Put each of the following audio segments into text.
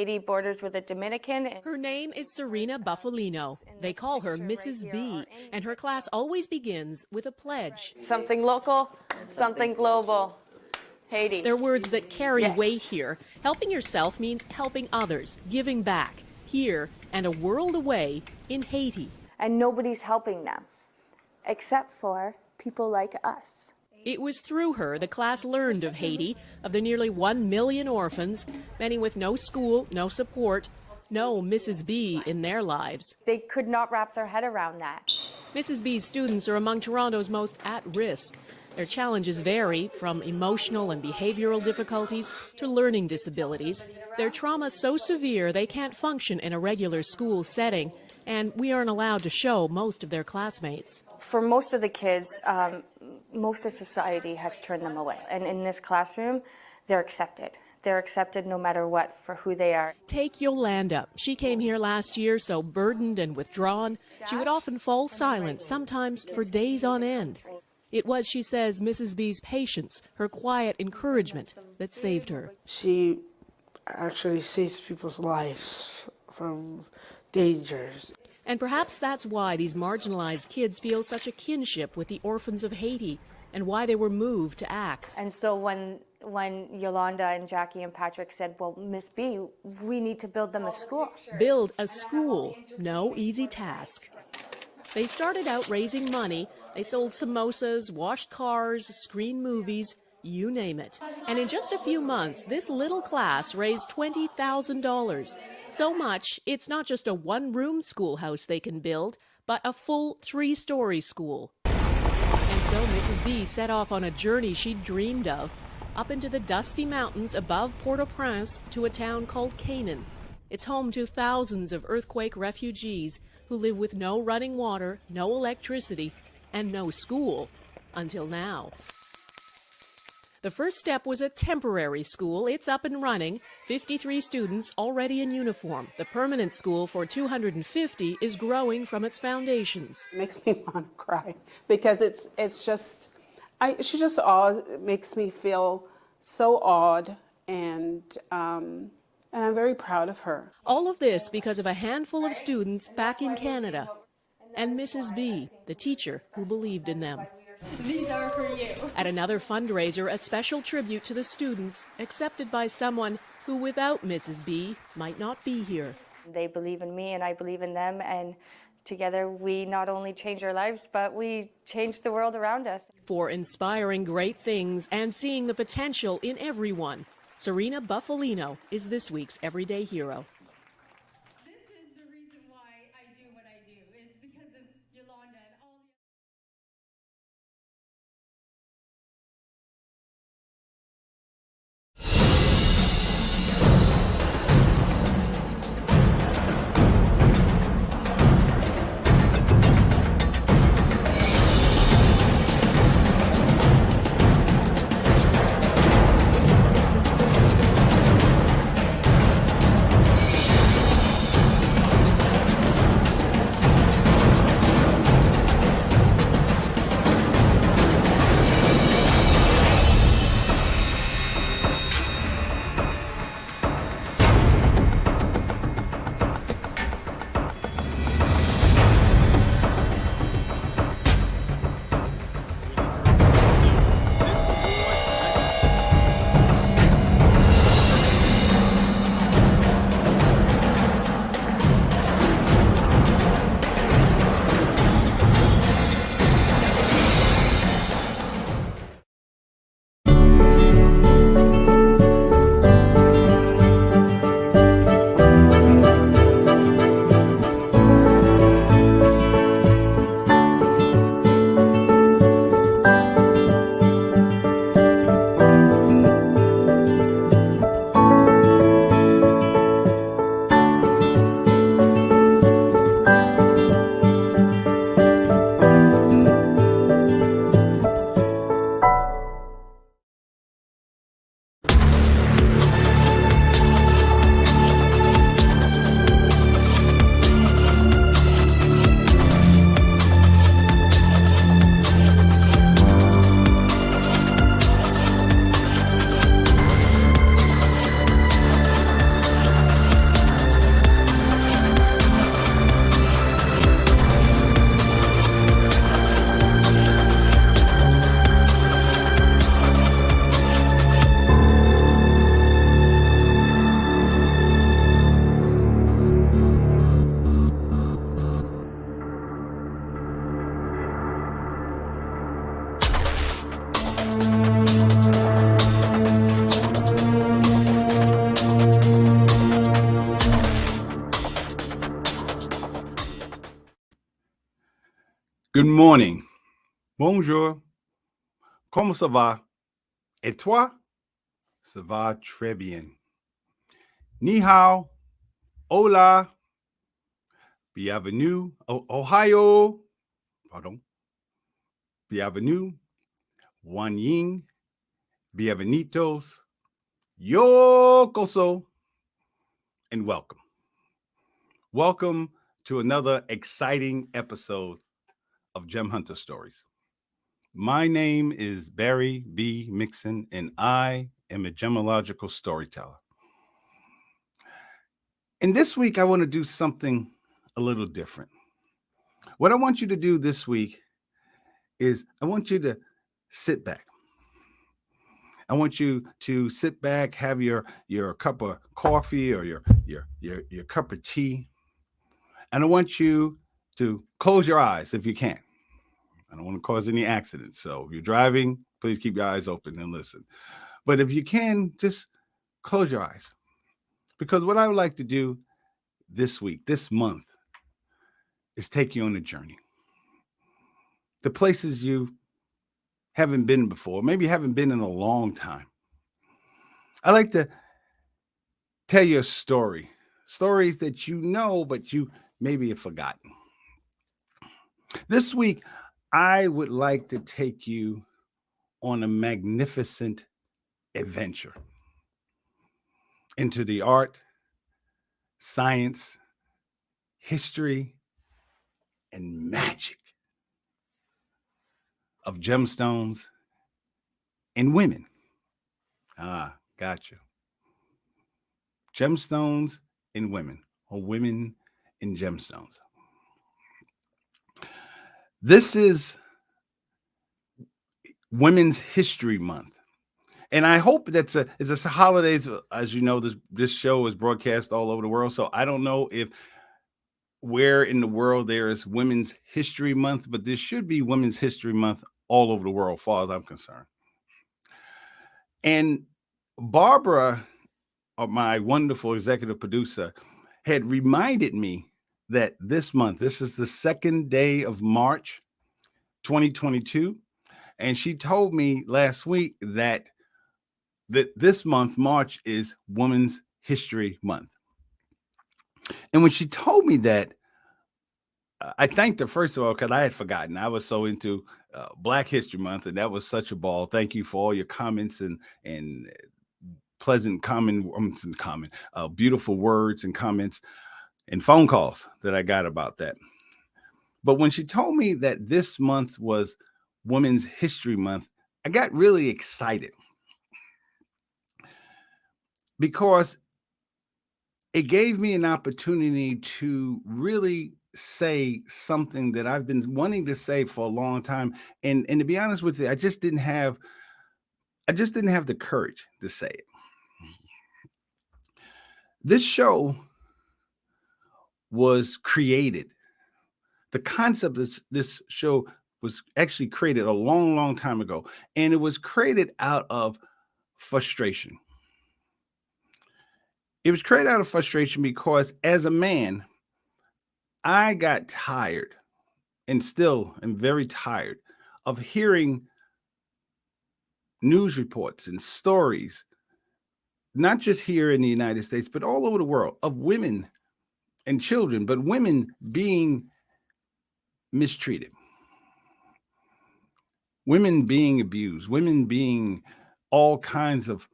Haiti borders with the Dominican. Her name is Serena Buffalino. They call her Mrs. B, and her class always begins with a pledge. Something local, something global. Haiti. They're words that carry weight here. Helping yourself means helping others, giving back, here and a world away in Haiti. And nobody's helping them, except for people like us. It was through her the class learned of Haiti, of the nearly 1 million orphans, many with no school, no support, no Mrs. B in their lives. They could not wrap their head around that. Mrs. B's students are among Toronto's most at risk. Their challenges vary from emotional and behavioral difficulties to learning disabilities. Their trauma so severe they can't function in a regular school setting, and we aren't allowed to show most of their classmates. For most of the kids, most of society has turned them away. And in this classroom, they're accepted. They're accepted no matter what for who they are. Take Yolanda. She came here last year so burdened and withdrawn, she would often fall silent, sometimes for days on end. It was, she says, Mrs. B's patience, her quiet encouragement, that saved her. She actually saves people's lives from dangers. And perhaps that's why these marginalized kids feel such a kinship with the orphans of Haiti, and why they were moved to act. And so when Yolanda and Jackie and Patrick said, well, Miss B, we need to build them a school. Build a school, no easy task. They started out raising money. They sold samosas, washed cars, screened movies, you name it. And in just a few months, this little class raised $20,000. So much, it's not just a one-room schoolhouse they can build, but a full 3-story school. And so Mrs. B set off on a journey she'd dreamed of, up into the dusty mountains above Port-au-Prince to a town called Canaan. It's home to thousands of earthquake refugees who live with no running water, no electricity, and no school, until now. The first step was a temporary school. It's up and running. 53 students already in uniform. The permanent school for 250 is growing from its foundations. It makes me want to cry because she just makes me feel so awed, and I'm very proud of her. All of this because of a handful of students back in Canada, and Mrs. B, the teacher who believed in them. These are for you. At another fundraiser, a special tribute to the students, accepted by someone who, without Mrs. B, might not be here. They believe in me and I believe in them, and together we not only change our lives, but we change the world around us. For inspiring great things and seeing the potential in everyone, Serena Buffalino is this week's Everyday Hero. This is the reason why I do what I do, is because of Yolanda and all the Good morning. Bonjour. Comment ça va? Et toi? Ça va très bien. Ni hao. Hola. Bienvenue. Ohio. Pardon. Bienvenue. Wan Ying. Bienvenidos. Yokoso. And welcome. Welcome to another exciting episode of Gem Hunter Stories. My name is Barry B. Mixon, and I am a gemological storyteller. And this week, I want to do something a little different. What I want you to do this week is I want you to sit back. I want you to sit back, have your cup of coffee or your cup of tea, and I want you to close your eyes if you can. I don't want to cause any accidents. So if you're driving, please keep your eyes open and listen. But if you can, just close your eyes. Because what I would like to do this week, this month, is take you on a journey. The places you haven't been before, maybe haven't been in a long time. I like to tell you a story, stories that you know, but you maybe have forgotten. This week, I would like to take you on a magnificent adventure into the art, science, history, and magic of gemstones and women. Ah, gotcha. Gemstones and women, or women in gemstones. This is Women's History Month. And I hope it's a holidays. As you know, this show is broadcast all over the world. So I don't know if where in the world there is Women's History Month, but this should be Women's History Month all over the world, as far as I'm concerned. And Barbara, my wonderful executive producer, had reminded me that this month, this is the second day of March 2022. And she told me last week that this month, March, is Women's History Month. And when she told me that, I thanked her, first of all, because I had forgotten. I was so into Black History Month, and that was such a ball. Thank you for all your comments and pleasant beautiful words and comments and phone calls that I got about that. But when she told me that this month was Women's History Month, I got really excited because it gave me an opportunity to really say something that I've been wanting to say for a long time. And to be honest with you, I just didn't have the courage to say it. This show was created. The concept of this show was actually created a long, long time ago. And it was created out of frustration. It was created out of frustration because as a man, I got tired and still am very tired of hearing news reports and stories, not just here in the United States, but all over the world, of women and children, but women being mistreated, women being abused, women being all kinds of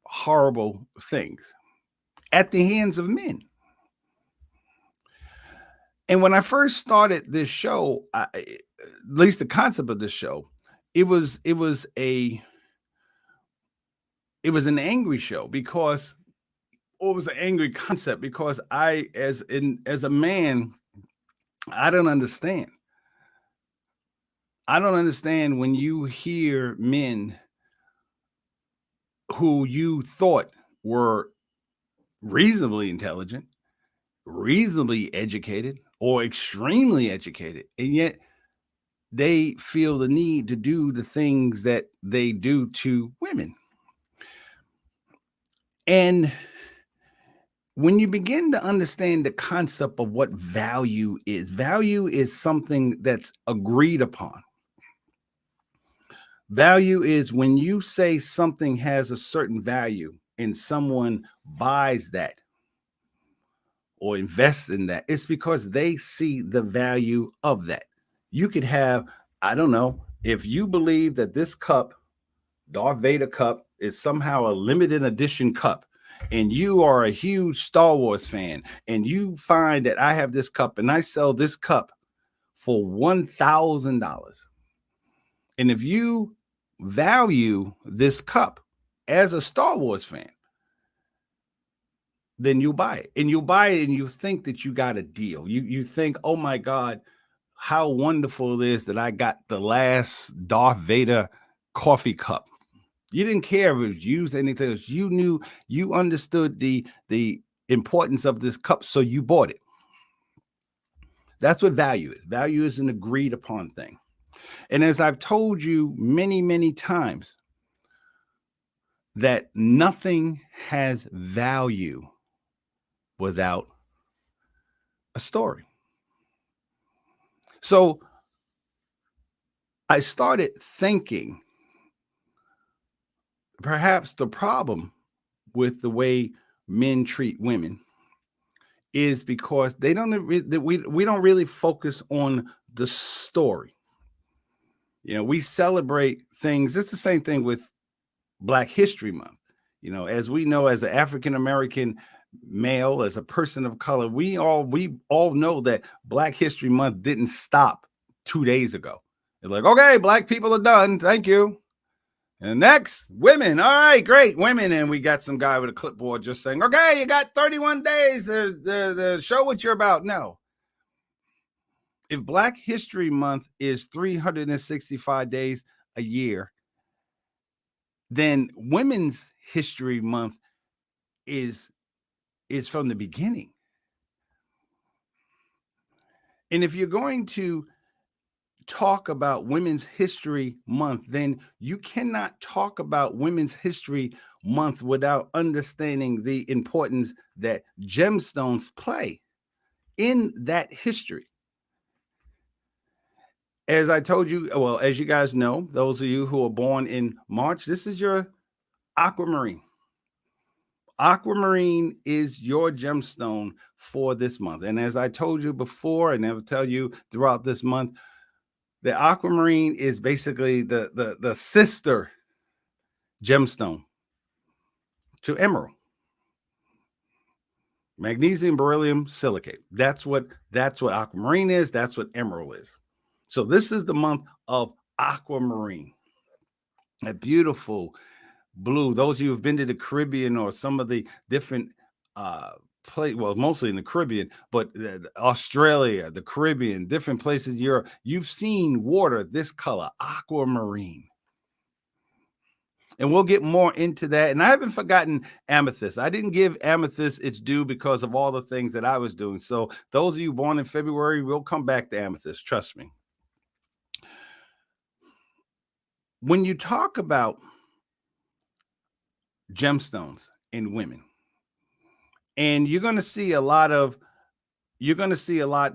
horrible things at the hands of men. And when I first started this show, at least the concept of this show, it was an angry show because, or it was an angry concept because as a man, I don't understand. I don't understand when you hear men who you thought were reasonably intelligent, reasonably educated, or extremely educated, and yet they feel the need to do the things that they do to women. And when you begin to understand the concept of what value is something that's agreed upon. Value is when you say something has a certain value and someone buys that or invests in that, it's because they see the value of that. You could have, I don't know, if you believe that this cup, Darth Vader cup, is somehow a limited edition cup, and you are a huge Star Wars fan, and you find that I have this cup and I sell this cup for $1,000. And if you value this cup as a Star Wars fan, then you buy it. And you buy it and you think that you got a deal. You think, oh my God, how wonderful it is that I got the last Darth Vader coffee cup. You didn't care if it was used anything else. You knew, you understood the importance of this cup, so you bought it. That's what value is. Value is an agreed upon thing. And as I've told you many, many times, that nothing has value without a story. So I started thinking perhaps the problem with the way men treat women is because we don't really focus on the story. You know, we celebrate things. It's the same thing with Black History Month. You know, as we know, as an African American male, as a person of color, we all know that Black History Month didn't stop 2 days ago. It's like, okay, Black people are done. Thank you. And next, women. All right, great, women. And we got some guy with a clipboard just saying, okay, you got 31 days to show what you're about. No. If Black History Month is 365 days a year, then Women's History Month is from the beginning. And if you're going to talk about Women's History Month, then you cannot talk about Women's History Month without understanding the importance that gemstones play in that history. As I told you, well, as you guys know, those of you who are born in March, this is your aquamarine. Aquamarine is your gemstone for this month. And as I told you before, and I will tell you throughout this month, the aquamarine is basically the sister gemstone to emerald. Magnesium, beryllium, silicate. That's what aquamarine is. That's what emerald is. So this is the month of aquamarine. A beautiful blue. Those of you who've been to the Caribbean or some of the different well, mostly in the Caribbean, but Australia, the Caribbean, different places in Europe, you've seen water this color, aquamarine. And we'll get more into that. And I haven't forgotten amethyst. I didn't give amethyst its due because of all the things that I was doing. So those of you born in February, we'll come back to amethyst. Trust me. When you talk about gemstones in women, and you're going to see a lot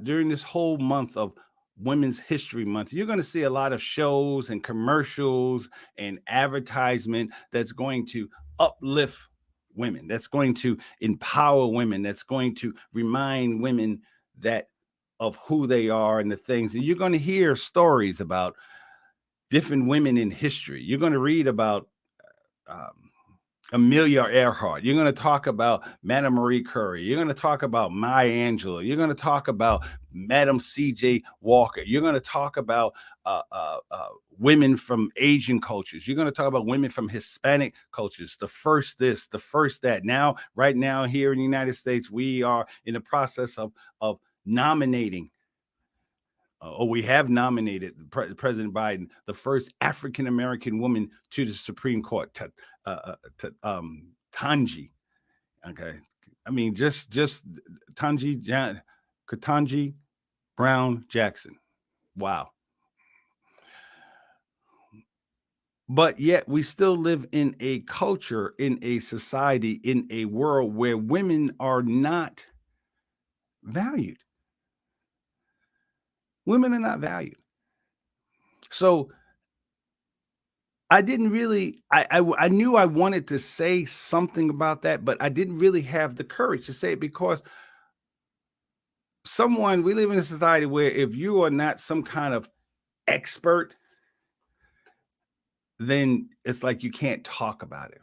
during this whole month of Women's History Month. You're going to see a lot of shows and commercials and advertisement that's going to uplift women, that's going to empower women, that's going to remind women that of who they are and the things. And you're going to hear stories about different women in history. You're going to read about Amelia Earhart. You're going to talk about Madame Marie Curie. You're going to talk about Maya Angelou. You're going to talk about Madame C.J. Walker. You're going to talk about women from Asian cultures. You're going to talk about women from Hispanic cultures. The first this, the first that. Now, right now here in the United States, we are in the process of nominating. We have nominated President Biden, the first African-American woman to the Supreme Court, Tanji. Okay. I mean, just Ketanji Brown Jackson. Wow. But yet we still live in a culture, in a society, in a world where women are not valued. Women are not valued. So I didn't really, I knew I wanted to say something about that, but I didn't really have the courage to say it because we live in a society where if you are not some kind of expert, then it's like you can't talk about it.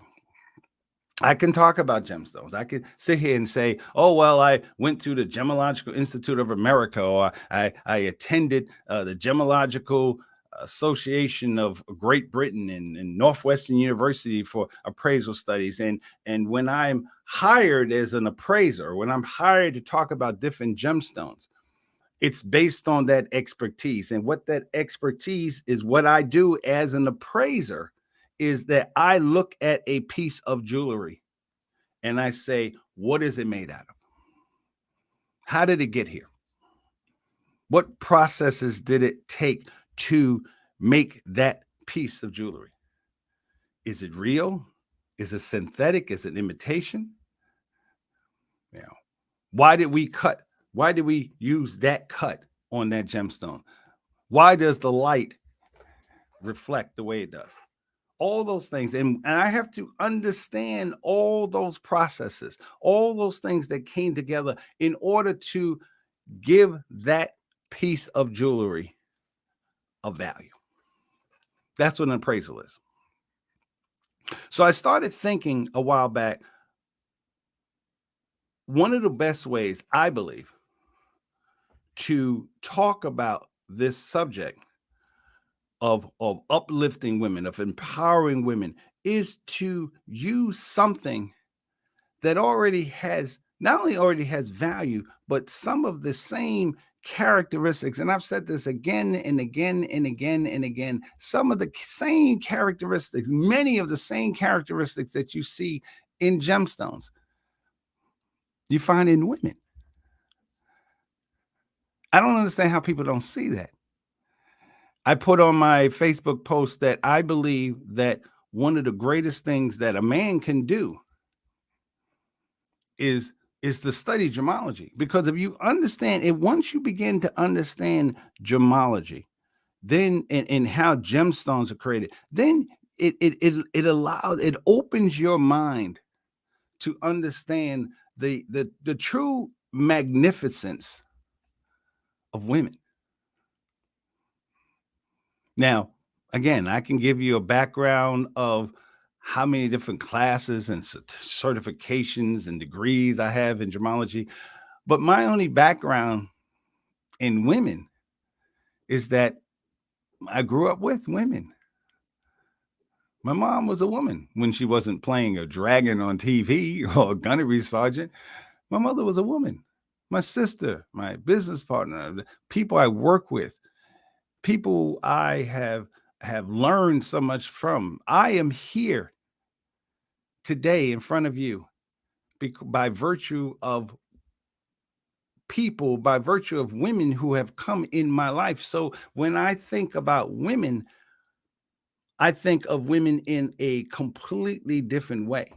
I can talk about gemstones. I can sit here and say, oh, well, I went to the Gemological Institute of America, or I attended the Gemological Association of Great Britain and Northwestern University for appraisal studies. And when I'm hired as an appraiser, when I'm hired to talk about different gemstones, it's based on that expertise. And what that expertise is, what I do as an appraiser is that I look at a piece of jewelry and I say, what is it made out of? How did it get here? What processes did it take to make that piece of jewelry? Is it real? Is it synthetic? Is it imitation? You know, why did we cut? Why did we use that cut on that gemstone? Why does the light reflect the way it does? All those things. And I have to understand all those processes, all those things that came together in order to give that piece of jewelry a value. That's what an appraisal is. So I started thinking a while back, one of the best ways, I believe, to talk about this subject of uplifting women, of empowering women, is to use something that already has, not only already has value, but some of the same characteristics. And I've said this again and again and again and again, some of the same characteristics, many of the same characteristics that you see in gemstones, you find in women. I don't understand how people don't see that. I put on my Facebook post that I believe that one of the greatest things that a man can do is to study gemology. Because if you understand it, once you begin to understand gemology, then and how gemstones are created, then it opens your mind to understand the true magnificence of women. Now, again, I can give you a background of how many different classes and certifications and degrees I have in gemology, but my only background in women is that I grew up with women. My mom was a woman when she wasn't playing a dragon on TV or a gunnery sergeant. My mother was a woman. My sister, my business partner, the people I work with, people I have learned so much from. I am here today in front of you by virtue of people, by virtue of women who have come in my life. So when I think about women, I think of women in a completely different way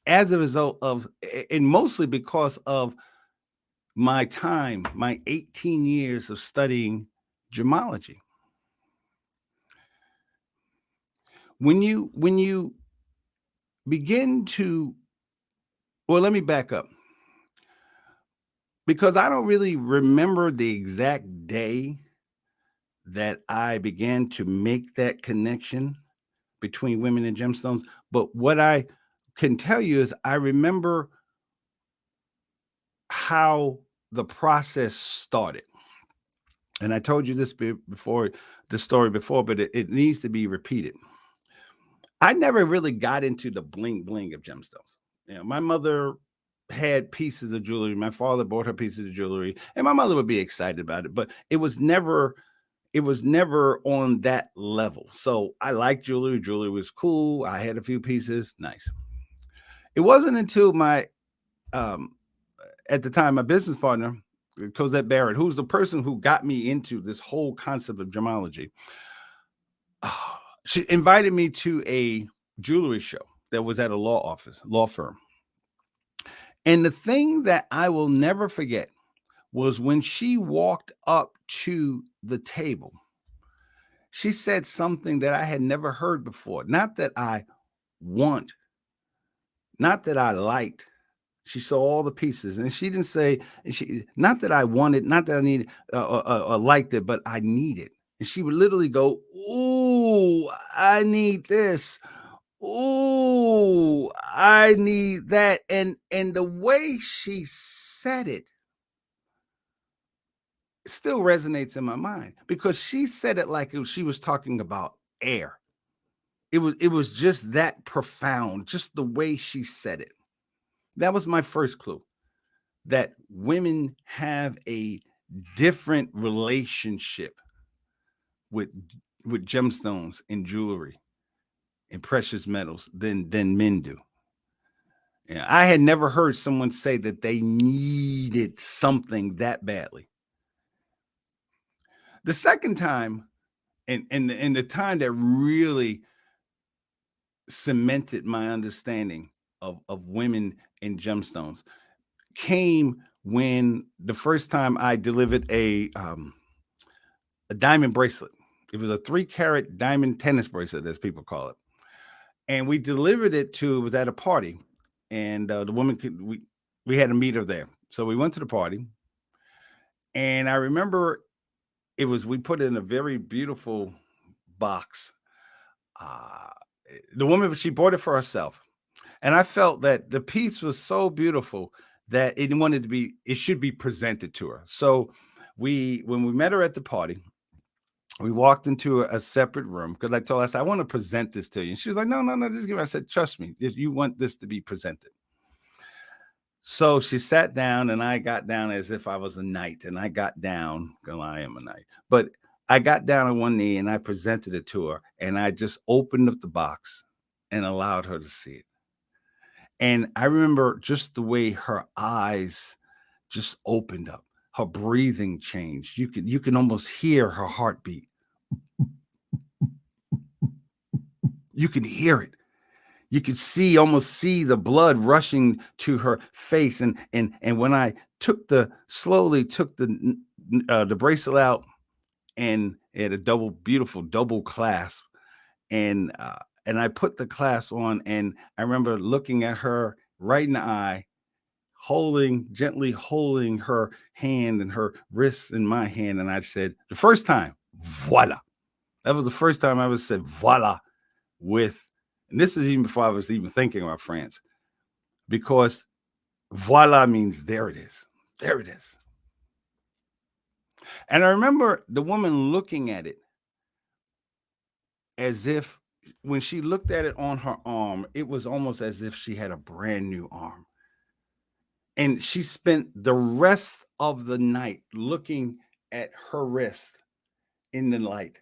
as a result of, and mostly because of my time, my 18 years of studying gemology. When you begin to, well, let me back up because I don't really remember the exact day that I began to make that connection between women and gemstones. But what I can tell you is I remember how the process started. And I told you this before, the story before, but it needs to be repeated. I never really got into the bling bling of gemstones. You know, my mother had pieces of jewelry. My father bought her pieces of jewelry, and my mother would be excited about it, but it was never on that level. So I liked jewelry. Jewelry was cool. I had a few pieces. Nice. It wasn't until my at the time, my business partner, Cosette Barrett, who's the person who got me into this whole concept of gemology. she invited me to a jewelry show that was at a law firm. And the thing that I will never forget was when she walked up to the table, she said something that I had never heard before. Not that I want, not that I liked. She saw all the pieces, and she didn't say, not that I wanted, not that I needed, liked it, but I need it. And she would literally go, "Ooh, I need this. Ooh, I need that." And the way she said it still resonates in my mind, because she said it like she was talking about air. It was just that profound, just the way she said it. That was my first clue, that women have a different relationship with gemstones and jewelry and precious metals than men do. Yeah, I had never heard someone say that they needed something that badly. The second time, and the time that really cemented my understanding of women and gemstones, came when the first time I delivered a diamond bracelet. It was a 3-carat diamond tennis bracelet, as people call it. And we delivered it was at a party. And the woman we had to meet her there. So we went to the party. And I remember we put it in a very beautiful box. The woman, she bought it for herself. And I felt that the piece was so beautiful that it should be presented to her. So when we met her at the party, we walked into a separate room, because I told her, I want to present this to you. And she was like, no, just give it. I said, trust me, if you want this to be presented. So she sat down, and I got down as if I was a knight. And I got down, because I am a knight. But I got down on one knee and I presented it to her. And I just opened up the box and allowed her to see it. And I remember just the way her eyes just opened up, her breathing changed. You can almost hear her heartbeat. You can hear it. You could almost see the blood rushing to her face. And when I slowly took the bracelet out, and it had a beautiful double clasp, and I put the clasp on, and I remember looking at her right in the eye, gently holding her hand and her wrists in my hand. And I said, the first time, voila. That was the first time I ever said voila and this is even before I was even thinking about France, because voila means there it is. There it is. And I remember the woman looking at it as if, when she looked at it on her arm, it was almost as if she had a brand new arm. And she spent the rest of the night looking at her wrist in the light,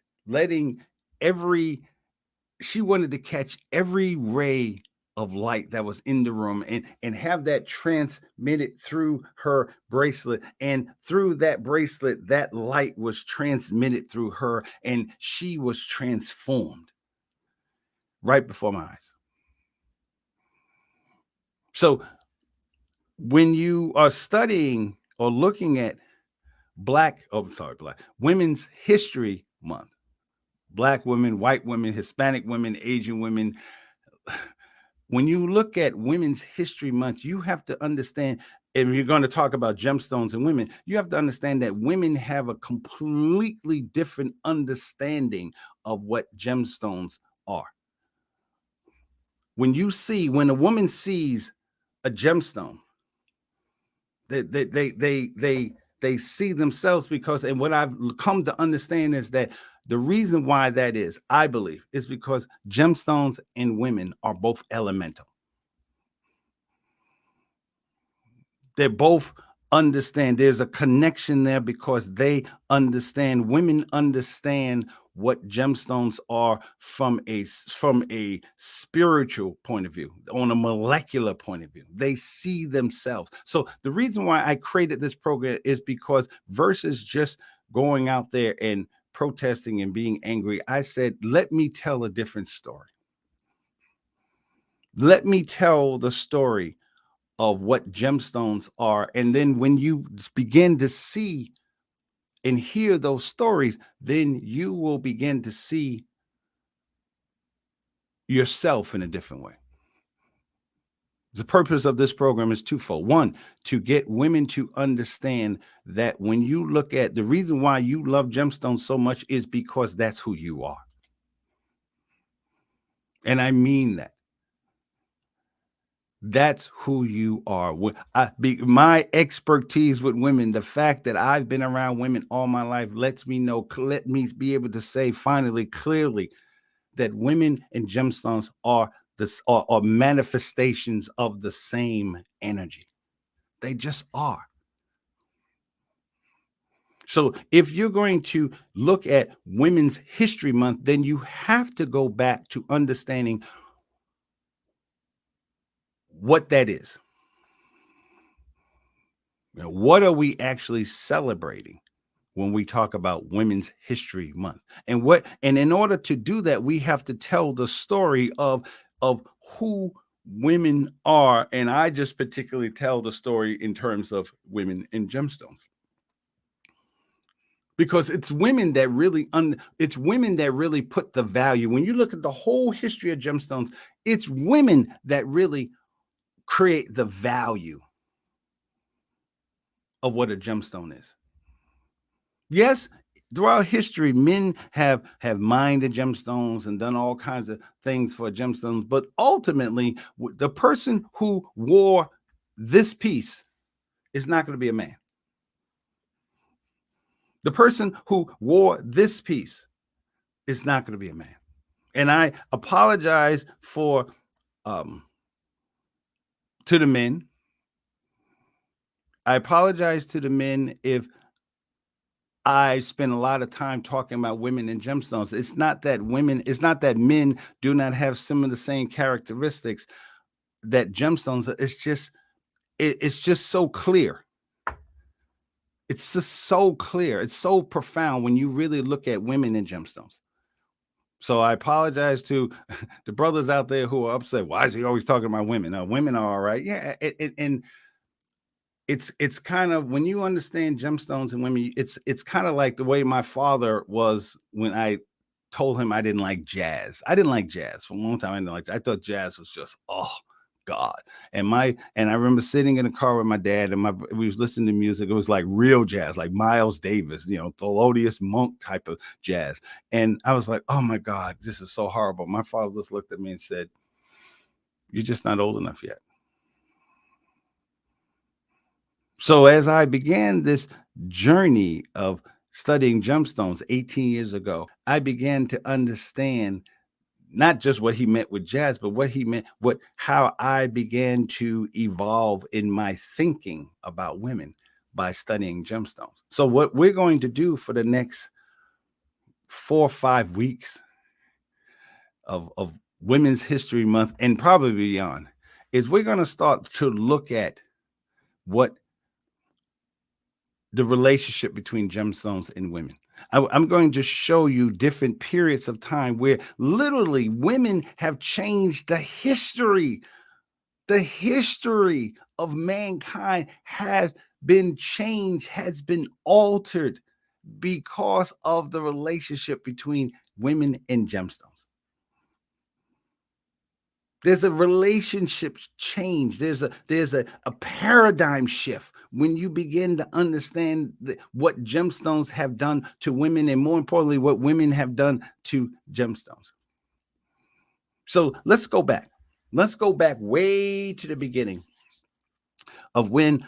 she wanted to catch every ray of light that was in the room, and have that transmitted through her bracelet. And through that bracelet, that light was transmitted through her, and she was transformed right before my eyes. So when you are studying or looking at Women's History Month, Black women, white women, Hispanic women, Asian women, when you look at Women's History Month, you have to understand, if you're going to talk about gemstones and women, you have to understand that women have a completely different understanding of what gemstones are. When a woman sees a gemstone, they see themselves, and what I've come to understand is that the reason why that is, I believe, is because gemstones and women are both elemental. They both understand. There's a connection there, because women understand what gemstones are from a spiritual point of view, on a molecular point of view. They see themselves. So the reason why I created this program is because, versus just going out there and protesting and being angry, I said, let me tell a different story. Let me tell the story of what gemstones are. And then when you begin to see and hear those stories, then you will begin to see yourself in a different way. The purpose of this program is twofold. One, to get women to understand that when you look at the reason why you love gemstones so much is because that's who you are. And I mean that. That's who you are. My expertise with women, the fact that I've been around women all my life lets me know, let me be able to say finally, clearly, that women and gemstones are manifestations of the same energy. They just are. So if you're going to look at Women's History Month, then you have to go back to understanding what that is. What are we actually celebrating when we talk about Women's History Month? And in order to do that, we have to tell the story of who women are. And I just particularly tell the story in terms of women in gemstones. Because it's women that really put the value. When you look at the whole history of gemstones, it's women that really create the value of what a gemstone is. Yes, throughout history, men have mined the gemstones and done all kinds of things for gemstones, but ultimately, the person who wore this piece is not going to be a man. The person who wore this piece is not going to be a man. And I apologize for to the men. I apologize to the men if I spend a lot of time talking about women and gemstones. It's not that men do not have some of the same characteristics that gemstones. It's just so clear. It's just so clear. It's so profound when you really look at women and gemstones. So I apologize to the brothers out there who are upset. Why is he always talking about women? Now, women are all right. Yeah. And it's kind of, when you understand gemstones and women, it's kind of like the way my father was when I told him I didn't like jazz. I didn't like jazz for a long time. I thought jazz was just, oh God. And I remember sitting in the car with my dad and we was listening to music. It was like real jazz, like Miles Davis, Thelonious Monk type of jazz. And I was like, oh my God, this is so horrible. My father just looked at me and said, you're just not old enough yet. So as I began this journey of studying gemstones 18 years ago, I began to understand not just what he meant with jazz, but what he meant, how I began to evolve in my thinking about women by studying gemstones. So what we're going to do for the next 4 or 5 weeks of Women's History Month and probably beyond is we're going to start to look at what the relationship between gemstones and women. I'm going to show you different periods of time where literally women have changed the history. The history of mankind has been changed, has been altered because of the relationship between women and gemstones. There's a relationship change. There's a paradigm shift when you begin to understand what gemstones have done to women, and more importantly, what women have done to gemstones. So let's go back. Let's go back way to the beginning of when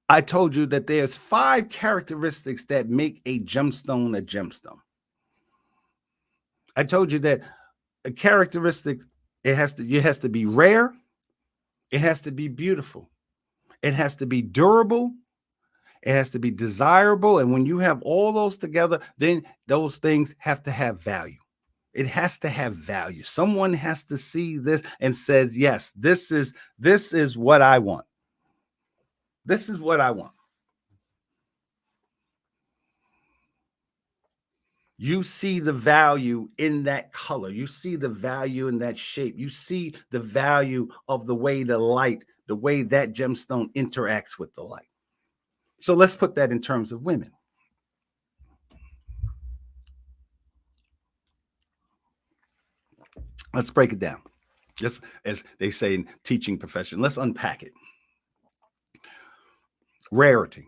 I told you that there's 5 characteristics that make a gemstone a gemstone. I told you that a characteristic, it has to be rare, it has to be beautiful, it has to be durable, it has to be desirable, and when you have all those together, then those things have to have value. It has to have value. Someone has to see this and says, yes, this is what I want. This is what I want. You see the value in that color. You see the value in that shape. You see the value of the way the light, the way that gemstone interacts with the light. So let's put that in terms of women. Let's break it down. Just as they say in teaching profession, let's unpack it. Rarity.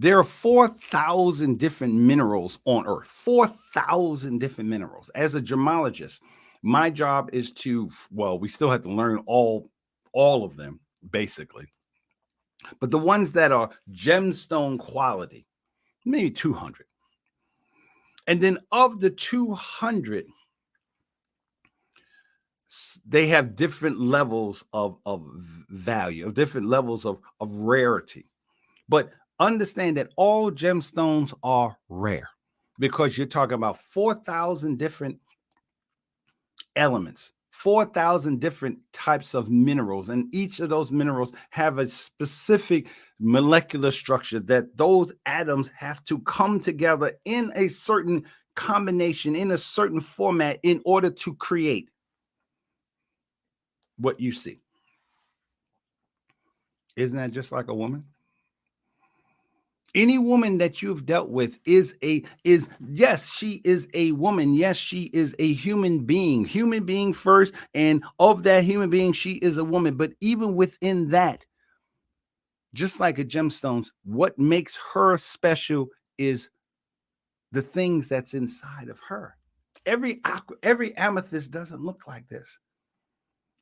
There are 4,000 different minerals on Earth, 4,000 different minerals. As a gemologist, my job is to, well, we still have to learn all of them, basically. But the ones that are gemstone quality, maybe 200. And then of the 200, they have different levels of value, of different levels of rarity. But understand that all gemstones are rare because you're talking about 4,000 different elements, 4,000 different types of minerals, and each of those minerals have a specific molecular structure that those atoms have to come together in a certain combination, in a certain format, in order to create what you see. Isn't that just like a woman? Any woman that you've dealt with is yes, she is a woman. Yes, she is a human being first. And of that human being, she is a woman. But even within that, just like a gemstones, what makes her special is the things that's inside of her. Every amethyst doesn't look like this.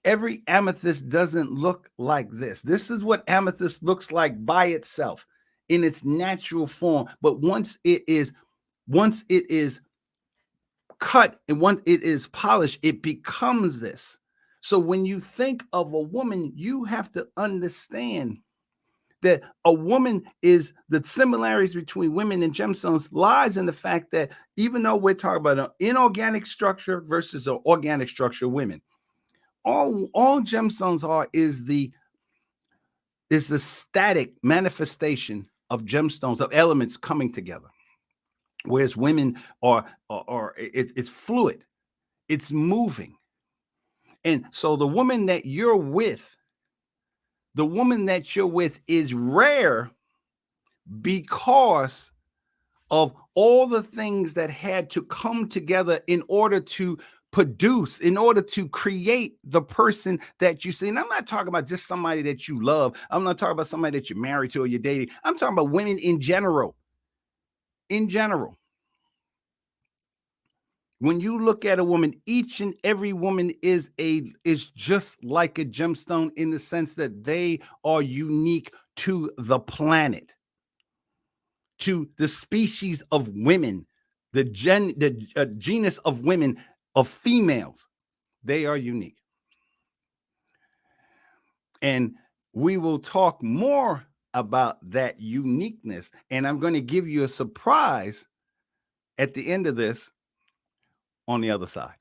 Every amethyst doesn't look like this. This is what amethyst looks like by itself in its natural form. But once it is cut and once it is polished, it becomes this. So when you think of a woman, you have to understand that a woman is the similarities between women and gemstones lies in the fact that even though we're talking about an inorganic structure versus an organic structure of women, all gemstones are is the static manifestation of gemstones, of elements coming together. Whereas women it's fluid, it's moving. And so the woman that you're with is rare because of all the things that had to come together in order to produce, in order to create the person that you see. And I'm not talking about just somebody that you love. I'm not talking about somebody that you're married to or you're dating. I'm talking about women in general. In general. When you look at a woman, each and every woman is just like a gemstone in the sense that they are unique to the planet, to the species of women, the genus of women, of females. They are unique. And we will talk more about that uniqueness. And I'm going to give you a surprise at the end of this on the other side.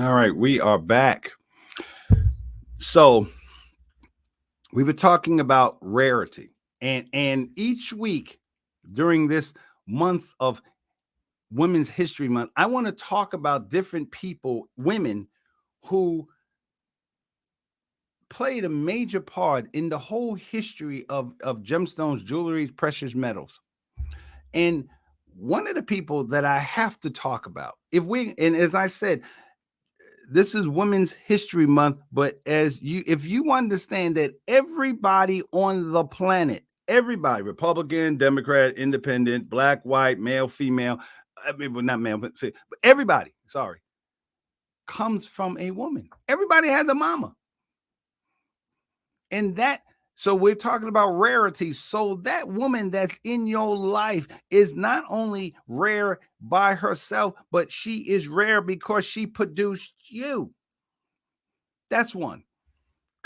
All right, we are back. So we were talking about rarity, and each week during this month of Women's History Month, I want to talk about different people, women who played a major part in the whole history of gemstones, jewelry, precious metals. And one of the people that I have to talk about, and as I said, this is Women's History Month, but if you understand that everybody on the planet, everybody, Republican, Democrat, Independent, black, white, male, female, I mean, well, not male, but everybody, sorry, comes from a woman. Everybody has a mama. And so we're talking about rarity. So that woman that's in your life is not only rare by herself, but she is rare because she produced you. That's one.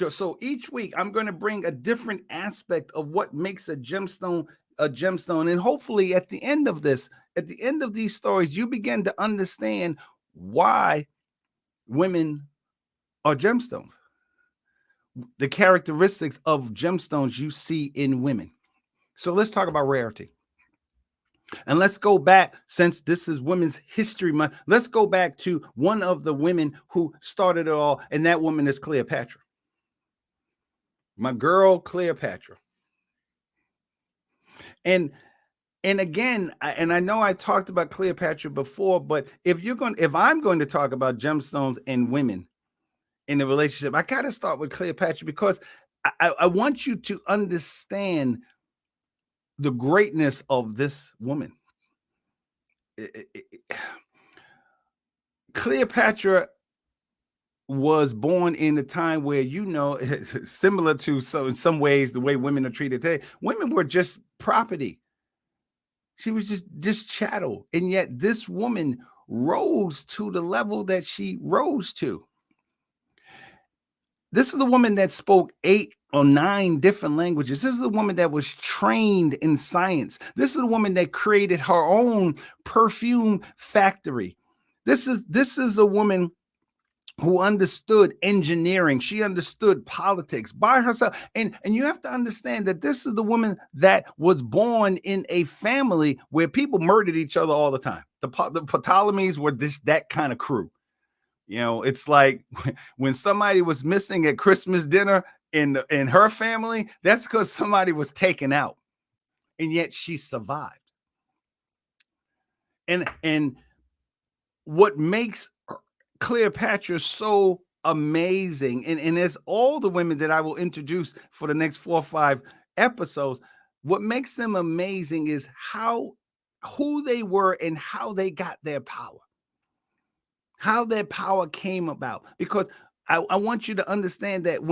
So each week I'm going to bring a different aspect of what makes a gemstone a gemstone. And hopefully at the end of these stories, you begin to understand why women are gemstones. The characteristics of gemstones you see in women. So let's talk about rarity. And let's go back, since this is Women's History Month, let's go back to one of the women who started it all, and that woman is Cleopatra. My girl, Cleopatra. And again, and I know I talked about Cleopatra before, but if I'm going to talk about gemstones and women in the relationship, I got to start with Cleopatra, because I want you to understand the greatness of this woman. Cleopatra was born in a time where, similar to, so in some ways, the way women are treated today, women were just property. She was just chattel. And yet this woman rose to the level that she rose to. This is the woman that spoke 8 or 9 different languages. This is the woman that was trained in science. This is the woman that created her own perfume factory. This is a woman who understood engineering. She understood politics by herself. And you have to understand that this is the woman that was born in a family where people murdered each other all the time. The Ptolemies were that kind of crew. It's like when somebody was missing at Christmas dinner in her family, that's because somebody was taken out, and yet she survived. And what makes Cleopatra so amazing, and as all the women that I will introduce for the next 4 or 5 episodes, what makes them amazing is who they were and how they got their power. How that power came about. Because I want you to understand that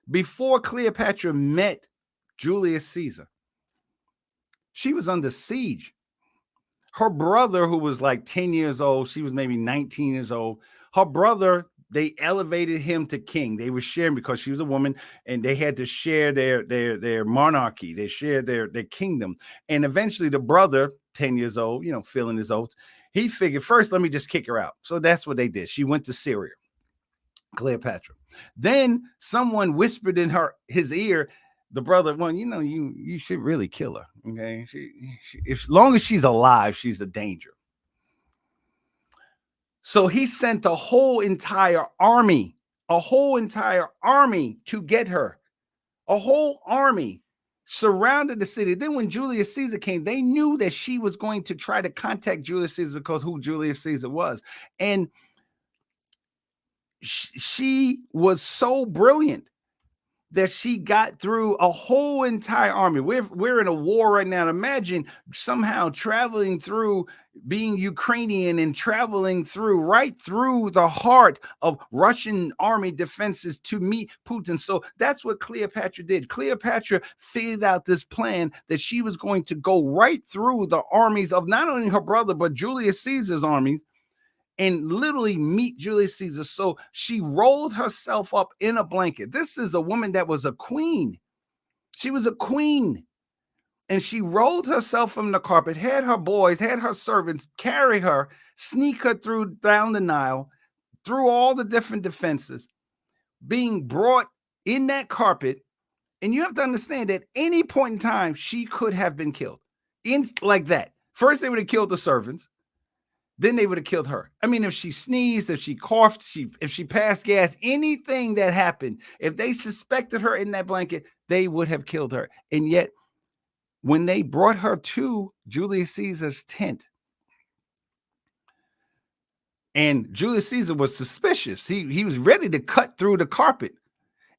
before Cleopatra met Julius Caesar, she was under siege. Her brother, who was like 10 years old, she was maybe 19 years old. Her brother, they elevated him to king. They were sharing, because she was a woman, and they had to share their monarchy. They shared their kingdom. And eventually the brother, 10 years old, filling his oaths, he figured, first, let me just kick her out. So that's what they did. She went to Syria, Cleopatra. Then someone whispered in his ear, the brother, well, you should really kill her. Okay. As long as she's alive, she's a danger. So he sent a whole entire army to get her. A whole army surrounded the city. Then when Julius Caesar came, they knew that she was going to try to contact Julius Caesar, because who Julius Caesar was. And she was so brilliant that she got through a whole entire army. We're in a war right now. Imagine somehow traveling through, being Ukrainian and traveling right through the heart of Russian army defenses to meet Putin. So that's what Cleopatra did. Cleopatra figured out this plan that she was going to go right through the armies of not only her brother, but Julius Caesar's armies, and literally meet Julius Caesar. So she rolled herself up in a blanket. This is a woman that was a queen. She was a queen. And she rolled herself from the carpet, had her boys, had her servants carry her, sneak her down the Nile, through all the different defenses, being brought in that carpet. And you have to understand that at any point in time, she could have been killed. Like that. First, they would have killed the servants. then they would have killed her. I mean, if she sneezed, if she coughed, if she passed gas, anything that happened, if they suspected her in that blanket, they would have killed her. And yet, when they brought her to Julius Caesar's tent, and Julius Caesar was suspicious, he was ready to cut through the carpet.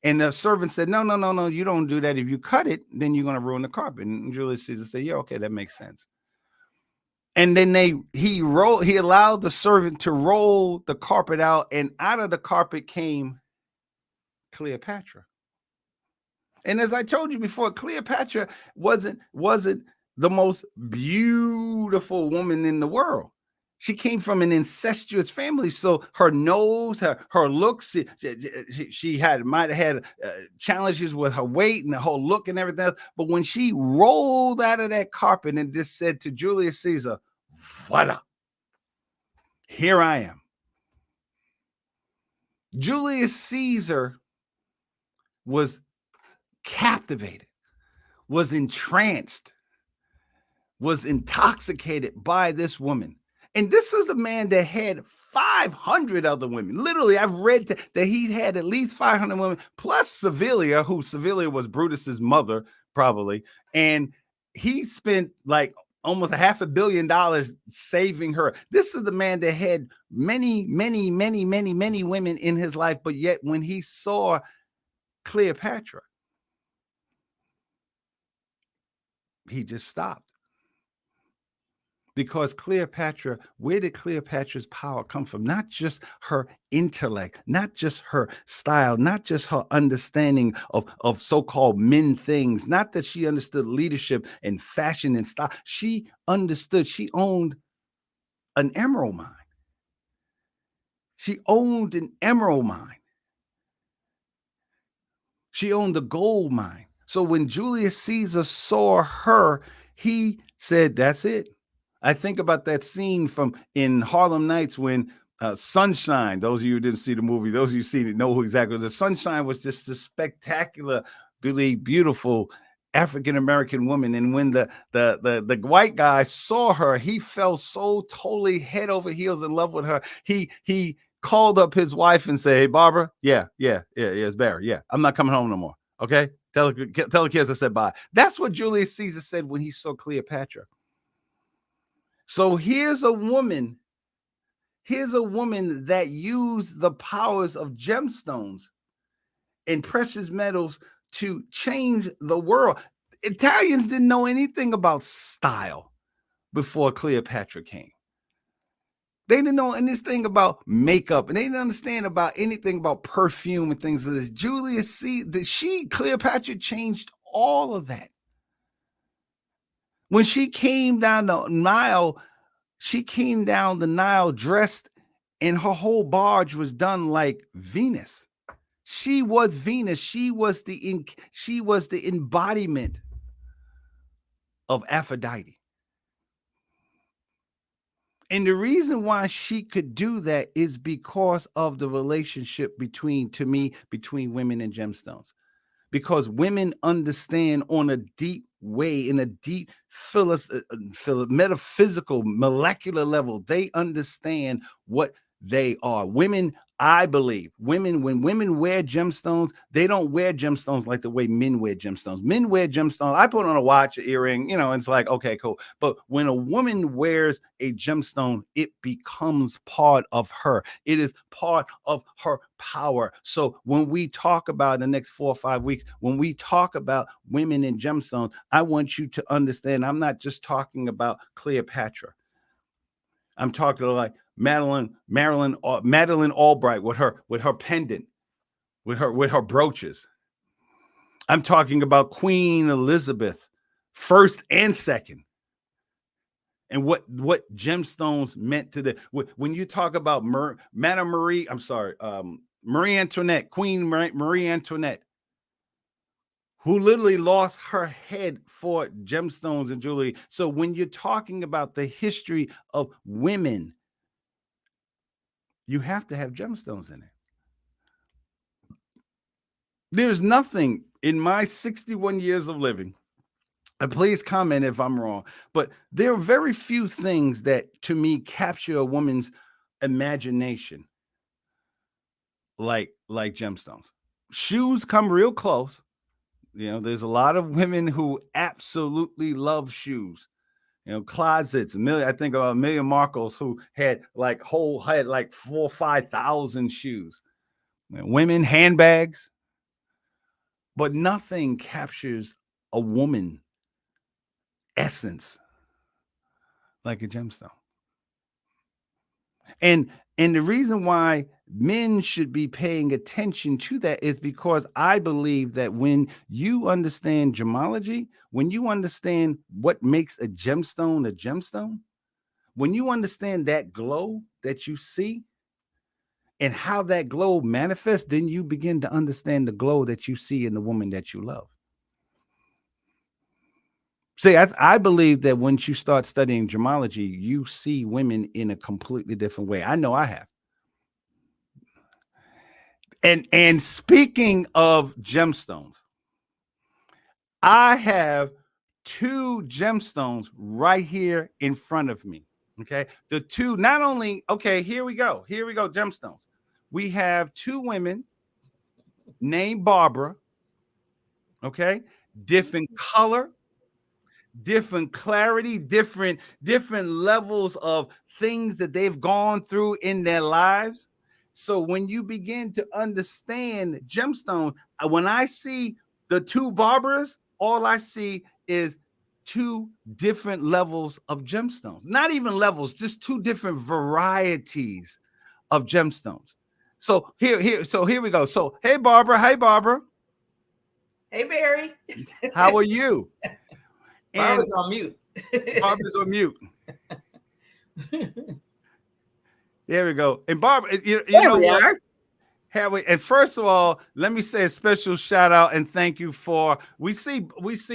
And the servant said, no, no, no, no, you don't do that. If you cut it, then you're going to ruin the carpet. And Julius Caesar said, yeah, okay, that makes sense. And then he allowed the servant to roll the carpet out, and out of the carpet came Cleopatra. And as I told you before, Cleopatra wasn't the most beautiful woman in the world. She came from an incestuous family, so her nose, her looks, she might have had challenges with her weight and the whole look and everything else. But when she rolled out of that carpet and just said to Julius Caesar, "Voila, here I am." Julius Caesar was captivated, was entranced, was intoxicated by this woman. And this is a man that had 500 other women. Literally, I've read that he had at least 500 women, plus Sevilla, who Sevilla was Brutus's mother, probably. And he spent like almost $500 million saving her. This is the man that had many, many, many, many, many women in his life. But yet when he saw Cleopatra, he just stopped. Because Cleopatra, where did Cleopatra's power come from? Not just her intellect, not just her style, not just her understanding of so-called men things, not that she understood leadership and fashion and style. She understood, she owned an emerald mine. She owned an emerald mine. She owned a gold mine. So when Julius Caesar saw her, he said, that's it. I think about that scene from in Harlem Nights when Sunshine, those of you who didn't see the movie, those of you who seen it know who exactly. The Sunshine was just this spectacular, really beautiful African-American woman. And when the white guy saw her, he fell so totally head over heels in love with her. He called up his wife and said, "Hey, Barbara, yeah, it's Barry. Yeah, I'm not coming home no more. Okay, tell the kids I said bye." That's what Julius Caesar said when he saw Cleopatra. So here's a woman that used the powers of gemstones and precious metals to change the world. Italians didn't know anything about style before Cleopatra came. They didn't know anything about makeup, and they didn't understand about anything about perfume and things like this. Cleopatra changed all of that. When she came down the Nile, dressed, and her whole barge was done like Venus. She was Venus. She was the embodiment of Aphrodite. And the reason why she could do that is because of the relationship between women and gemstones. Because women understand on a deep way, in a deep metaphysical, molecular level, they understand what they are. Women, I believe, when women wear gemstones, they don't wear gemstones like the way men wear gemstones. Men wear gemstones. I put on a watch, an earring, and it's like, okay, cool. But when a woman wears a gemstone, it becomes part of her. It is part of her power. So when we talk about the next 4 or 5 weeks, when we talk about women and gemstones, I want you to understand, I'm not just talking about Cleopatra. I'm talking like Madeline Albright with her pendant, with her brooches. I'm talking about Queen Elizabeth, first and second, and what gemstones meant to the. When you talk about Marie Antoinette, Queen Marie Antoinette, who literally lost her head for gemstones and jewelry. So when you're talking about the history of women, you have to have gemstones in it. There's nothing in my 61 years of living. Please comment if I'm wrong. But there are very few things that, to me, capture a woman's imagination like gemstones. Shoes come real close. You know, there's a lot of women who absolutely love shoes. You know, closets. I think about Amelia Marcos, who had like 4,000 or 5,000 shoes. You know, women, handbags, but nothing captures a woman essence like a gemstone. And the reason why men should be paying attention to that is because I believe that when you understand gemology, when you understand what makes a gemstone, when you understand that glow that you see and how that glow manifests, then you begin to understand the glow that you see in the woman that you love. See, I believe that once you start studying gemology, you see women in a completely different way. I know I have. And speaking of gemstones, I have 2 gemstones right here in front of me. Okay. The two, not only, okay, here we go. Here we go. Gemstones. We have 2 women named Barbara. Okay. Different color, different clarity, different levels of things that they've gone through in their lives. So when you begin to understand gemstone, when I see the 2 Barbaras, all I see is 2 different levels of gemstones. Not even levels, just 2 different varieties of gemstones. So here we go. So hey Barbara, Hey, Barry. how are you? Barbara's on mute. Barbara's on mute. There we go. And Barbara, you know what? And first of all, let me say a special shout out and thank you for we see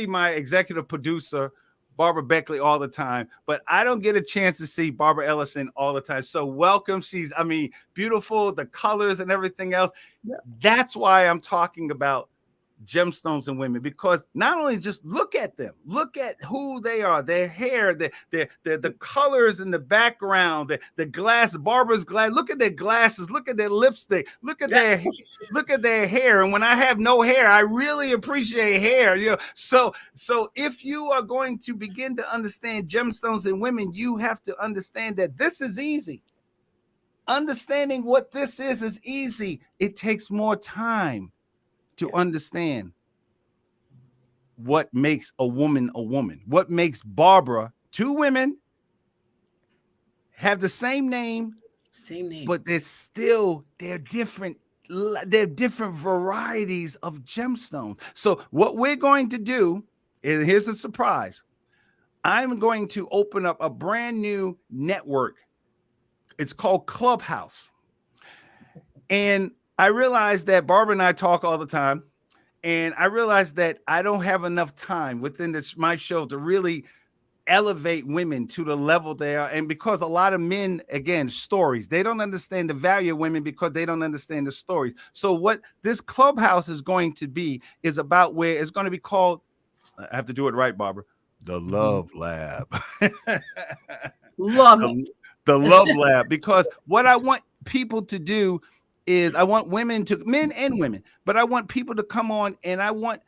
my executive producer, Barbara Beckley, all the time, but I don't get a chance to see Barbara Ellison all the time. So welcome. She's, beautiful, the colors and everything else. Yeah. That's why I'm talking about gemstones and women, because not only just look at them, look at who they are, their hair, the colors in the background, the glass, Barbara's glass, look at their glasses, look at their lipstick, look at their hair. And when I have no hair, I really appreciate hair, you know. So if you are going to begin to understand gemstones and women, you have to understand that this is easy. Understanding what this is easy. It takes more time to understand what makes a woman, what makes Barbara, 2 women have the same name, but they're different varieties of gemstones. So what we're going to do is, here's a surprise. I'm going to open up a brand new network. It's called Clubhouse. And I realized that Barbara and I talk all the time, and I realized that I don't have enough time within my show to really elevate women to the level they are. And because a lot of men, again, stories, they don't understand the value of women because they don't understand the stories. So what this Clubhouse is going to be is about where it's going to be called, I have to do it right, Barbara, the Love Lab. Love it. The Love Lab, because what I want people to do is I want men and women, but I want people to come on, and I want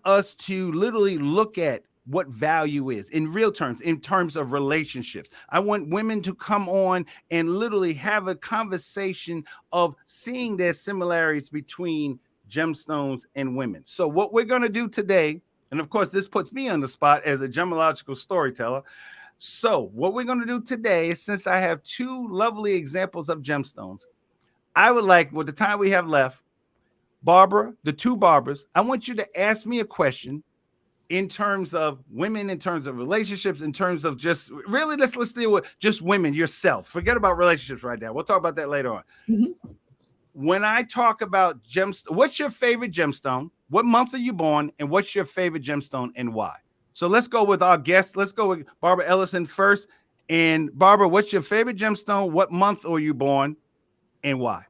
us to literally look at what value is in real terms, in terms of relationships. I want women to come on and literally have a conversation of seeing their similarities between gemstones and women. So what we're going to do today, and of course, this puts me on the spot as a gemological storyteller. So what we're going to do today is, since I have 2 lovely examples of gemstones, I would like, with the time we have left, Barbara, the 2 Barbaras, I want you to ask me a question in terms of women, in terms of relationships, in terms of just really, let's deal with just women, yourself. Forget about relationships right now. We'll talk about that later on. Mm-hmm. When I talk about gemstone, what's your favorite gemstone? What month are you born? And what's your favorite gemstone and why? So let's go with our guests. Let's go with Barbara Ellison first. And Barbara, what's your favorite gemstone? What month are you born and why?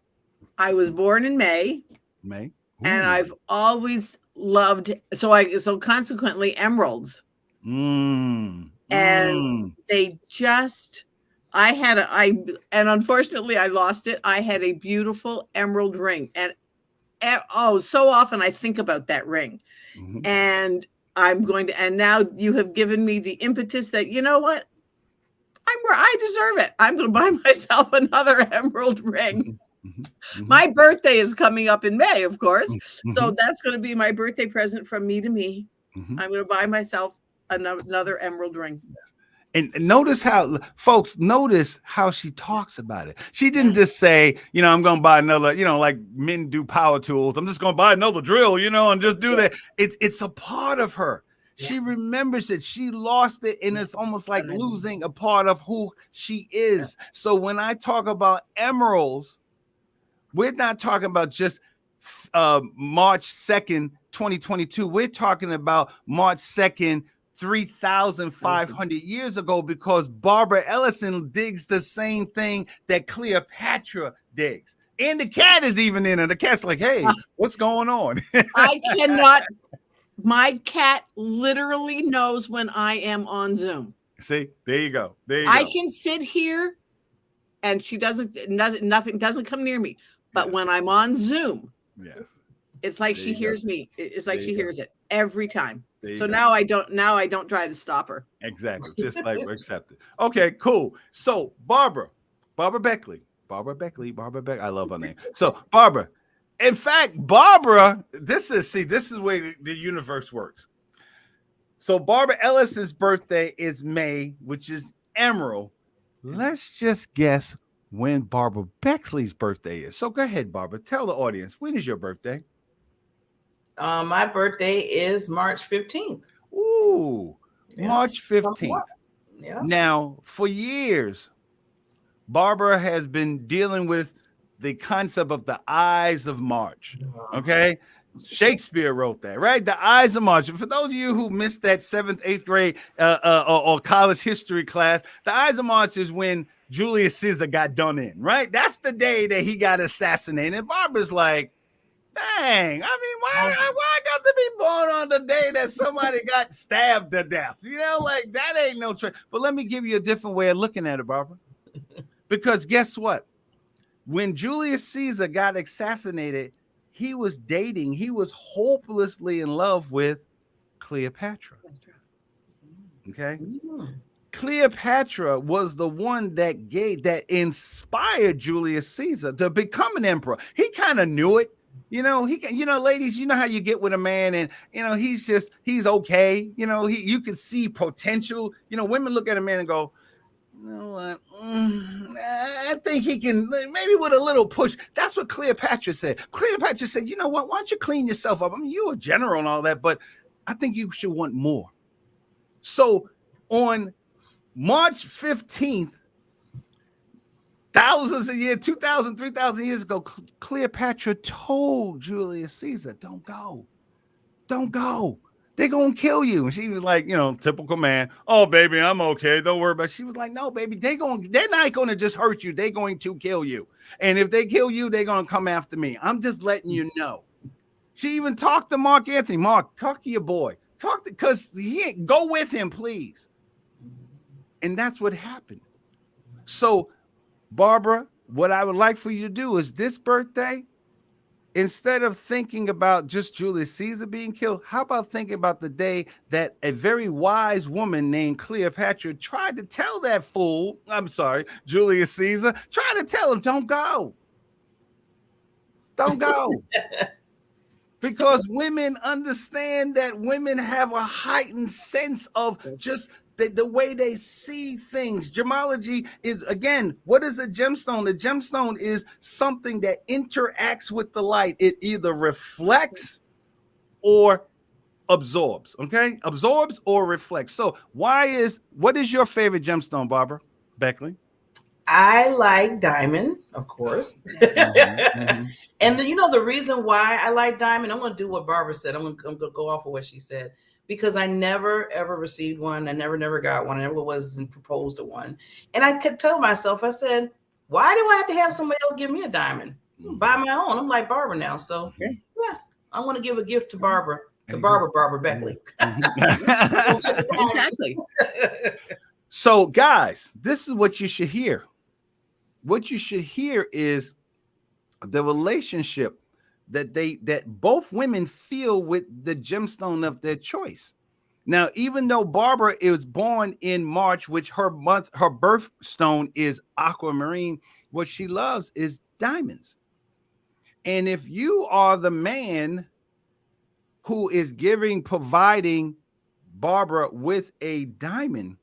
I was born in May. May. Ooh. And I've always loved, so consequently emeralds. Mm. And they just, and unfortunately I lost it. I had a beautiful emerald ring, and so often I think about that ring. Mhm. And and now you have given me the impetus that, you know what? I'm where I deserve it. I'm going to buy myself another emerald ring. My birthday is coming up in May, of course. So that's going to be my birthday present from me to me. I'm going to buy myself another emerald ring. And notice how, folks, notice how she talks about it. She didn't just say, I'm going to buy another, like men do power tools. I'm just going to buy another drill, and just do that. It's a part of her. She remembers it. She lost it. And it's almost like losing a part of who she is. So when I talk about emeralds, we're not talking about just March 2nd, 2022. We're talking about March 2nd, 3,500 years ago, because Barbara Ellison digs the same thing that Cleopatra digs. And the cat is even in it. The cat's like, hey, what's going on? I cannot. My cat literally knows when I am on Zoom. See, there you go. I can sit here and she nothing doesn't come near me. But when I'm on Zoom, it's like she hears me. It's like she hears it every time. So now I don't try to stop her. Exactly. Just like accept it. Okay, cool. So Barbara Beckley. I love her name. So Barbara, in fact, Barbara, this is where the universe works. So Barbara Ellison's birthday is May, which is Emerald. Let's just guess when Barbara Beckley's birthday is. So go ahead, Barbara. Tell the audience, when is your birthday? My birthday is March 15th. Ooh, March 15th. Yeah. Now, for years, Barbara has been dealing with the concept of the Ides of March. Okay. Shakespeare wrote that, right? The Ides of March. And for those of you who missed that 7th, 8th grade or college history class, the Ides of March is when Julius Caesar got done in, right? That's the day that he got assassinated. And Barbara's like, dang, I mean, why I got to be born on the day that somebody got stabbed to death? Like that ain't no trick. But let me give you a different way of looking at it, Barbara. Because guess what? When Julius Caesar got assassinated, he was hopelessly in love with Cleopatra. Okay. Cleopatra was the one that inspired Julius Caesar to become an emperor. He kind of knew it. Ladies, you know how you get with a man and, he's okay. You can see potential. Women look at a man and go, you know what? I think he can, maybe with a little push. That's what Cleopatra said. Cleopatra said, you know what? Why don't you clean yourself up? I mean, you're a general and all that, but I think you should want more. So on March 15th, thousands of years, 2,000, 3,000 years ago, Cleopatra told Julius Caesar, don't go. They're going to kill you. And she was like, typical man. Oh, baby, I'm okay. Don't worry about it. She was like, no, baby, they're not going to just hurt you. They're going to kill you. And if they kill you, they're going to come after me. I'm just letting you know. She even talked to Mark Anthony. Mark, talk to your boy. Because go with him, please. And that's what happened. So, Barbara, what I would like for you to do is this birthday, instead of thinking about just Julius Caesar being killed, how about thinking about the day that a very wise woman named Cleopatra tried to tell that fool, Julius Caesar, tried to tell him, don't go. Don't go. Because women understand that women have a heightened sense of just the way they see things. Gemology is, again, what is a gemstone? The gemstone is something that interacts with the light. It either reflects or absorbs, okay? Absorbs or reflects. So what is your favorite gemstone, Barbara Beckley? I like diamond, of course. And the reason why I like diamond, I'm going to do what Barbara said. I'm going to go off of what she said. Because I never, ever received one. I never got one. I never wasn't proposed to one. And I could tell myself, I said, why do I have to have somebody else give me a diamond? Buy my own. I'm like Barbara now. So, yeah, I want to give a gift to Barbara, There you go. Barbara Beckley. Exactly. So, guys, this is what you should hear. What you should hear is the relationship that both women feel with the gemstone of their choice. Now, even though Barbara is born in March, which her birthstone is aquamarine, what she loves is diamonds. And if you are the man who is providing Barbara with a diamond,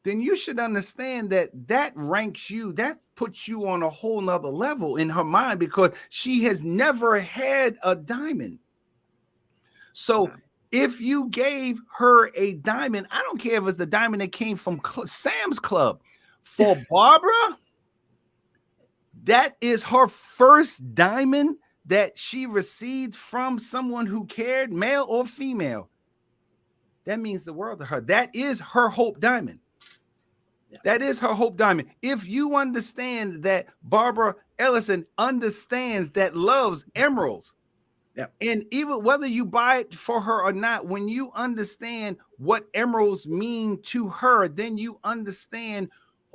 then you should understand that ranks you, that puts you on a whole nother level in her mind, because she has never had a diamond. So if you gave her a diamond, I don't care if it's the diamond that came from Sam's Club, for Barbara, that is her first diamond that she received from someone who cared, male or female. That means the world to her. That is her hope diamond. That is her hope diamond. If you understand that Barbara Ellison understands that loves emeralds, and even whether you buy it for her or not, when you understand what emeralds mean to her, then you understand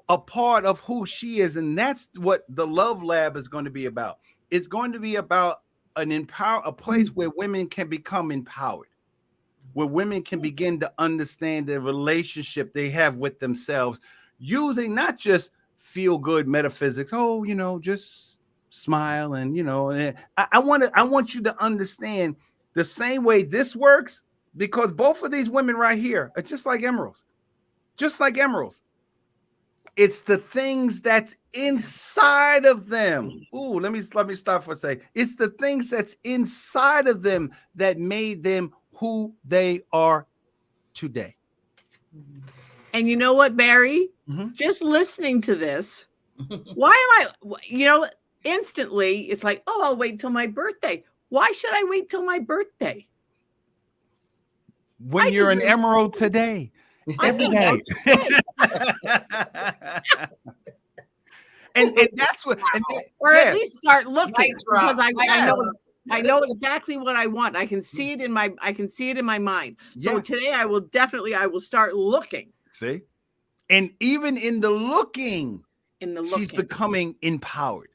a part of who she is. And that's what the Love Lab is going to be about. It's going to be about a place where women can become empowered, where women can begin to understand the relationship they have with themselves, using not just feel good metaphysics. Oh, just smile and I want you to understand the same way this works, because both of these women right here are just like emeralds. It's the things that's inside of them. Ooh, let me stop for a second. It's the things that's inside of them that made them who they are today. And you know what, Barry? Just listening to this, why am I, instantly it's like, oh, I'll wait till my birthday. Why should I wait till my birthday? When you're an emerald today, every day. and that's what, at least start looking, because I know exactly what I want. I can see it in my mind. So today I will start looking. See? And even in the looking, she's becoming empowered.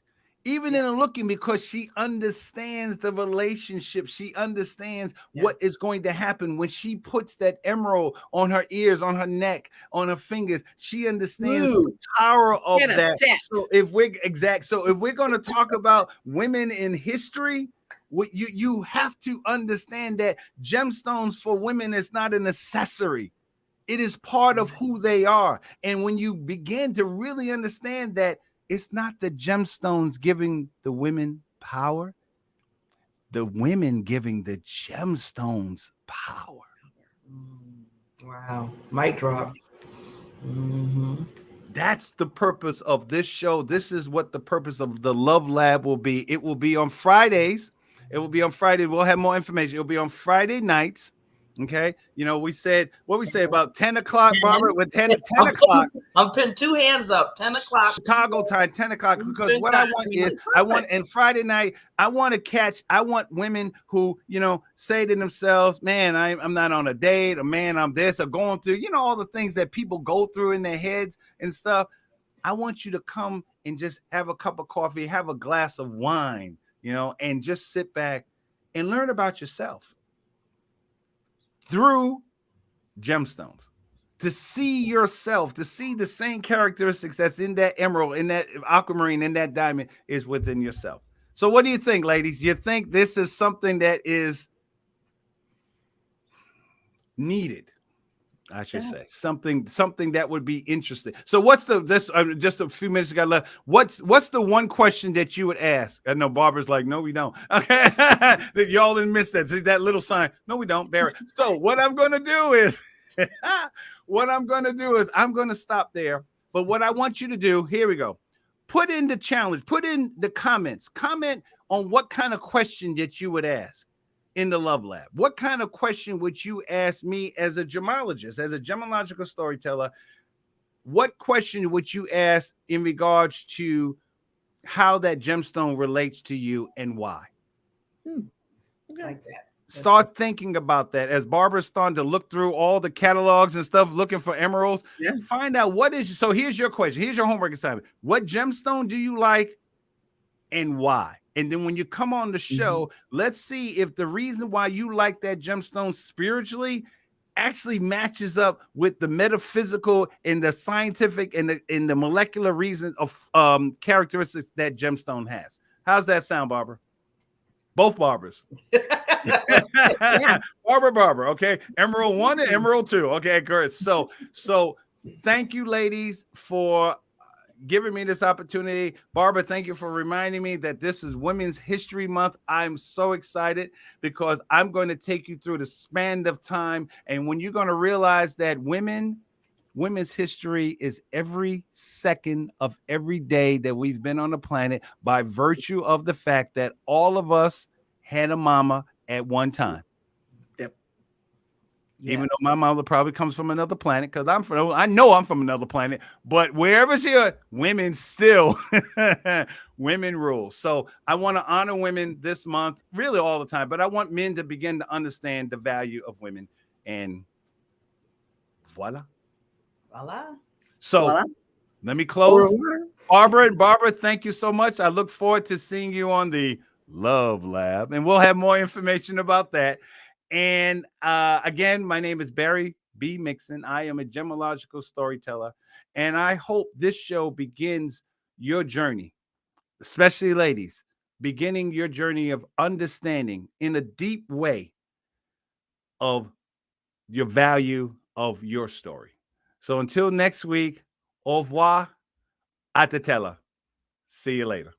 Even in the looking, because she understands the relationship. She understands what is going to happen when she puts that emerald on her ears, on her neck, on her fingers. She understands the power of that. So if we're going to talk about women in history, you have to understand that gemstones for women is not an accessory. It is part of who they are. And when you begin to really understand that, it's not the gemstones giving the women power, the women giving the gemstones power. Wow. Mic drop. That's the purpose of this show. This is what the purpose of the Love Lab will be. It will be on Fridays. We'll have more information. It'll be on Friday nights. Okay. We said about 10 o'clock, Barbara, with 10 o'clock. I'm putting two hands up, 10 o'clock. Chicago time, 10 o'clock. Because what I want is, and Friday night, I want women who, say to themselves, man, I'm not on a date, or man, I'm this, or going through, all the things that people go through in their heads and stuff. I want you to come and just have a cup of coffee, have a glass of wine, and just sit back and learn about yourself through gemstones, to see yourself, to see the same characteristics that's in that emerald, in that aquamarine, in that diamond is within yourself. So what do you think, ladies? Do you think this is something that is needed? I should say something that would be interesting. So what's just a few minutes got left. What's the one question that you would ask? I know Barbara's like, no, we don't. Okay. Y'all didn't miss that. See that little sign. No, we don't, Barry. So what I'm going to do is, I'm going to stop there. But what I want you to do, here we go. Put in the challenge, put in the comments, comment on what kind of question that you would ask in the Love Lab. What kind of question would you ask me as a gemologist, as a gemological storyteller? What question would you ask in regards to how that gemstone relates to you and why? Like that. start thinking about that as Barbara's starting to look through all the catalogs and stuff, looking for emeralds. Yeah. Find out what is. So here's your question. Here's your homework assignment. What gemstone do you like and why? And then when you come on the show, let's see if the reason why you like that gemstone spiritually actually matches up with the metaphysical and the scientific and the molecular reason of characteristics that gemstone has. How's that sound, Barbara? Both Barbaras. Barbara. Okay. Emerald 1 and Emerald 2. Okay, good. So thank you, ladies, for giving me this opportunity. Barbara, thank you for reminding me that this is Women's History Month. I'm so excited because I'm going to take you through the span of time. And when you're going to realize that women's history is every second of every day that we've been on the planet by virtue of the fact that all of us had a mama at one time. Even though my mother probably comes from another planet, because I know I'm from another planet, but wherever she is, women still, women rule. So I want to honor women this month, really all the time, but I want men to begin to understand the value of women. And voila. So let me close. Barbara, thank you so much. I look forward to seeing you on the Love Lab, and we'll have more information about that. And again, my name is Barry B. Mixon. I am a gemological storyteller, and I hope this show begins your journey, especially ladies, beginning your journey of understanding in a deep way of your value of your story. So until next week, au revoir, à te tella. See you later.